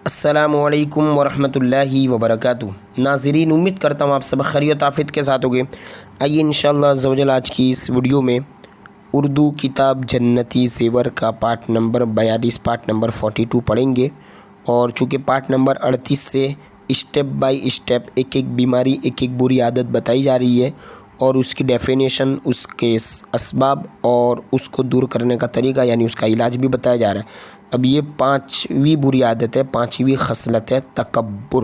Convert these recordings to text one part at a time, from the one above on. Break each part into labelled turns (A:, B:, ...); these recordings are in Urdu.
A: السلام علیکم ورحمۃ اللہ وبرکاتہ۔ ناظرین، امید کرتا ہوں آپ سب خیریت آفیت کے ساتھ ہوگے۔ آئیے انشاءاللہ عز و جل آج کی اس ویڈیو میں اردو کتاب جنتی زیور کا پارٹ نمبر 42 پارٹ نمبر 42 پڑھیں گے، اور چونکہ پارٹ نمبر 38 سے اسٹیپ بائی اسٹیپ ایک ایک بیماری، ایک ایک بری عادت بتائی جا رہی ہے، اور اس کی ڈیفینیشن، اس کے اسباب اور اس کو دور کرنے کا طریقہ یعنی اس کا علاج بھی بتایا جا رہا ہے۔ اب یہ 5ویں بری عادت ہے، 5ویں خصلت ہے تکبر،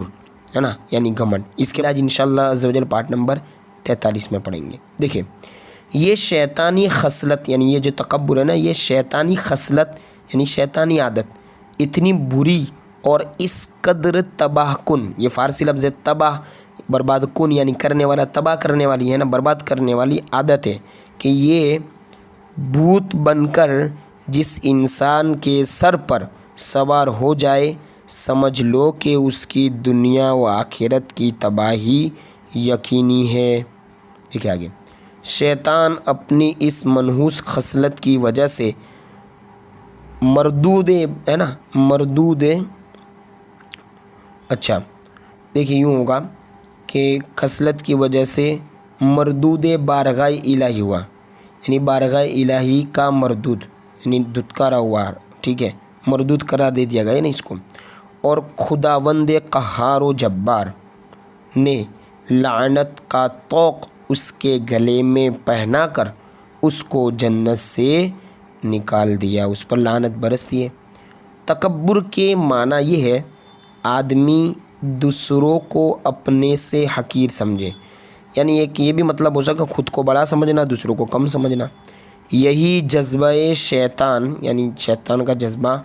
A: ہے نا، یعنی گھمنڈ۔ اس کے علاج انشاءاللہ عز و جل پارٹ نمبر 43 میں پڑھیں گے۔ دیکھیں، یہ شیطانی خصلت یعنی یہ جو تکبر ہے نا، یہ شیطانی خصلت یعنی شیطانی عادت اتنی بری اور اس قدر تباہ کن، یہ فارسی لفظ ہے تباہ، برباد کن یعنی کرنے والا، تباہ کرنے والی ہے نا، برباد کرنے والی عادت ہے کہ یہ بھوت بن کر جس انسان کے سر پر سوار ہو جائے، سمجھ لو کہ اس کی دنیا و آخرت کی تباہی یقینی ہے۔ دیکھیں آگے، شیطان اپنی اس منحوس خصلت کی وجہ سے مردود ہے نا، مردود، اچھا دیکھیں یوں ہوگا کہ خصلت کی وجہ سے مردود بارگاہ الہی ہوا، یعنی بارگاہ الہی کا مردود یعنی دھتکارا ہوا، ٹھیک ہے، مردود قرار دے دیا گیا نا اس کو، اور خداوند قہار و جبار نے لعنت کا طوق اس کے گلے میں پہنا کر اس کو جنت سے نکال دیا، اس پر لعنت برس دی ہے۔ تکبر کے معنی یہ ہے آدمی دوسروں کو اپنے سے حقیر سمجھے، یعنی ایک یہ بھی مطلب ہو سکتا خود کو بڑا سمجھنا، دوسروں کو کم سمجھنا۔ یہی جذبہ شیطان یعنی شیطان کا جذبہ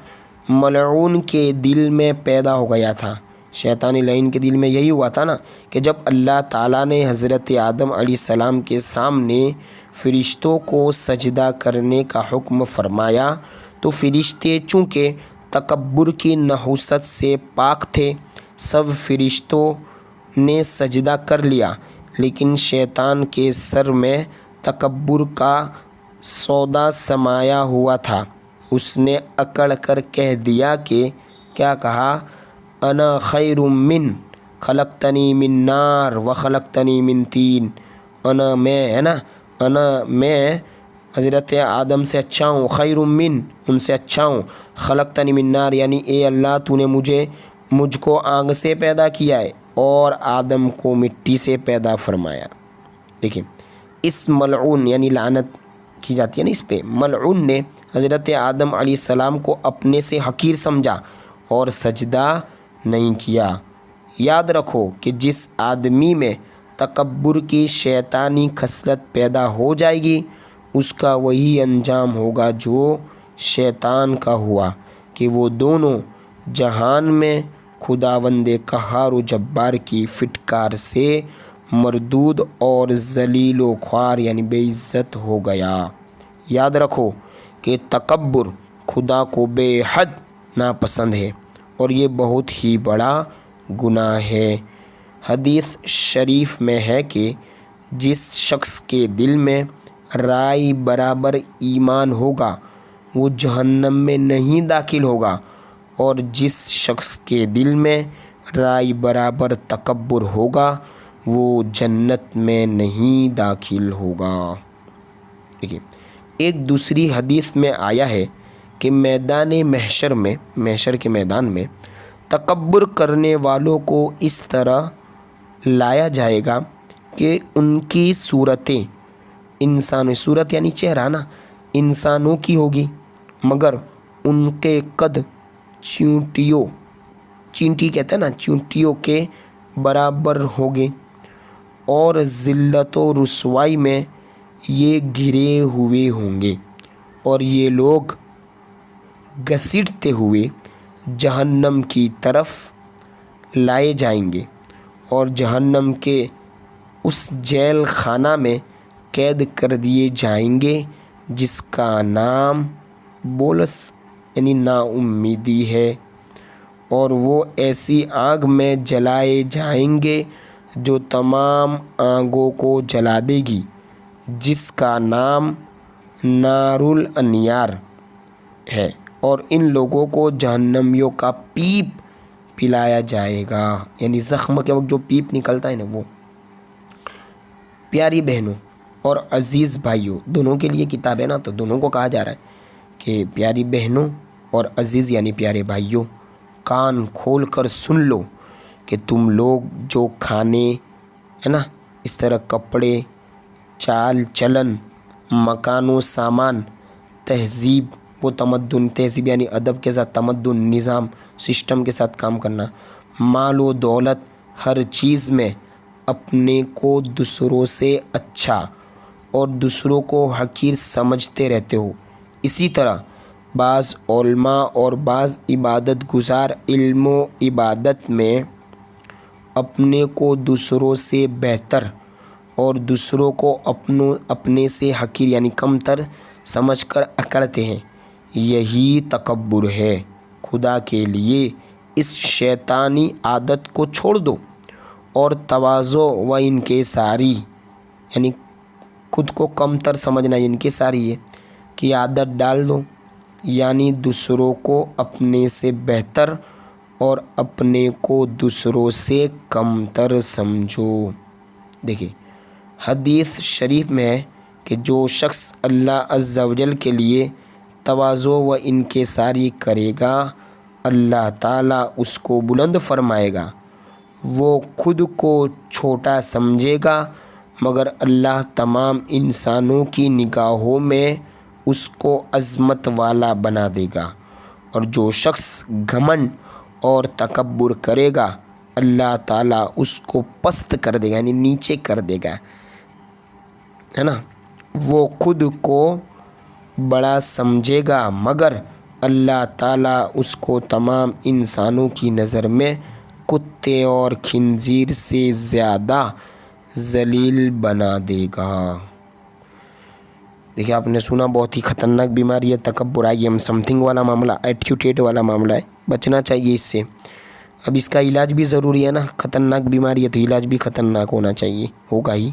A: ملعون کے دل میں پیدا ہو گیا تھا۔ شیطان لعین کے دل میں یہی ہوا تھا نا کہ جب اللہ تعالیٰ نے حضرت آدم علیہ السلام کے سامنے فرشتوں کو سجدہ کرنے کا حکم فرمایا تو فرشتے چونکہ تکبر کی نحوست سے پاک تھے، سب فرشتوں نے سجدہ کر لیا، لیکن شیطان کے سر میں تکبر کا سودا سمایا ہوا تھا۔ اس نے اکڑ کر کہہ دیا کہ کیا کہا، انا خیر من خلقتنی من نار وخلقتنی من طین، انا میں، ہے نا، انا میں حضرت آدم سے اچھا ہوں، خیر من ان سے اچھا ہوں، خلقتنی من نار یعنی اے اللہ تو نے مجھ کو آگ سے پیدا کیا ہے اور آدم کو مٹی سے پیدا فرمایا۔ دیکھیں، اس ملعون یعنی لعنت کی جاتی ہے نا اس پہ، ملعون نے حضرت آدم علیہ السلام کو اپنے سے حقیر سمجھا اور سجدہ نہیں کیا۔ یاد رکھو کہ جس آدمی میں تکبر کی شیطانی خصلت پیدا ہو جائے گی، اس کا وہی انجام ہوگا جو شیطان کا ہوا کہ وہ دونوں جہان میں خداوند قہار و جبار کی فٹکار سے مردود اور ذلیل و خوار یعنی بے عزت ہو گیا۔ یاد رکھو کہ تکبر خدا کو بے حد ناپسند ہے اور یہ بہت ہی بڑا گناہ ہے۔ حدیث شریف میں ہے کہ جس شخص کے دل میں رائی برابر ایمان ہوگا وہ جہنم میں نہیں داخل ہوگا، اور جس شخص کے دل میں رائی برابر تکبر ہوگا وہ جنت میں نہیں داخل ہوگا۔ دیکھیے، ایک دوسری حدیث میں آیا ہے کہ میدان محشر کے میدان میں تکبر کرنے والوں کو اس طرح لایا جائے گا کہ ان کی صورتیں صورت یعنی چہرہ نا، انسانوں کی ہوگی، مگر ان کے قد چینٹی کہتے ہیں نا، چینٹیوں کے برابر ہوگے، اور ذلت و رسوائی میں یہ گھرے ہوئے ہوں گے، اور یہ لوگ گھسیٹتے ہوئے جہنم کی طرف لائے جائیں گے، اور جہنم کے اس جیل خانہ میں قید کر دیے جائیں گے جس کا نام بولس یعنی نا امیدی ہے، اور وہ ایسی آگ میں جلائے جائیں گے جو تمام آگوں کو جلا دے گی، جس کا نام نار الانیار ہے، اور ان لوگوں کو جہنمیوں کا پیپ پلایا جائے گا، یعنی زخم کے وقت جو پیپ نکلتا ہے نا وہ۔ پیاری بہنوں اور عزیز بھائیوں، دونوں کے لیے کتاب ہے نا، تو دونوں کو کہا جا رہا ہے کہ پیاری بہنوں اور عزیز یعنی پیارے بھائیوں، کان کھول کر سن لو کہ تم لوگ جو کھانے ہے نا، اس طرح کپڑے، چال چلن، مکان و سامان، تہذیب و تمدن، تہذیب یعنی ادب کے ساتھ تمدن، نظام، سسٹم کے ساتھ کام کرنا، مال و دولت، ہر چیز میں اپنے کو دوسروں سے اچھا اور دوسروں کو حقیر سمجھتے رہتے ہو۔ اسی طرح بعض علماء اور بعض عبادت گزار علم و عبادت میں اپنے کو دوسروں سے بہتر اور دوسروں کو اپنے سے حقیر یعنی کم تر سمجھ کر اکڑتے ہیں۔ یہی تکبر ہے۔ خدا کے لیے اس شیطانی عادت کو چھوڑ دو اور تواضع و انکساری یعنی خود کو کم تر سمجھنا انکساری ہے کی عادت ڈال دو، یعنی دوسروں کو اپنے سے بہتر اور اپنے کو دوسروں سے کم تر سمجھو۔ دیکھیں حدیث شریف میں ہے کہ جو شخص اللہ عز و جل کے لیے تواضع و انکساری کرے گا، اللہ تعالیٰ اس کو بلند فرمائے گا۔ وہ خود کو چھوٹا سمجھے گا مگر اللہ تمام انسانوں کی نگاہوں میں اس کو عظمت والا بنا دے گا، اور جو شخص گھمنڈ اور تکبر کرے گا اللہ تعالیٰ اس کو پست کر دے گا یعنی نیچے کر دے گا، ہے نا۔ وہ خود کو بڑا سمجھے گا مگر اللہ تعالیٰ اس کو تمام انسانوں کی نظر میں کتے اور خنزیر سے زیادہ ذلیل بنا دے گا۔ دیکھیں آپ نے سنا بہت ہی خطرناک بیماری ہے تکبر۔ آئیے ہم سم تھنگ والا معاملہ، ایٹیٹیوڈ والا معاملہ ہے، بچنا چاہیے اس سے۔ اب اس کا علاج بھی ضروری ہے نا، خطرناک بیماری ہے تو علاج بھی خطرناک ہونا چاہیے، ہوگا ہی۔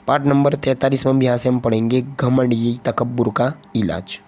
A: پارٹ نمبر 43 میں بھی یہاں سے ہم پڑھیں گے گھمنڈ تکبر کا علاج۔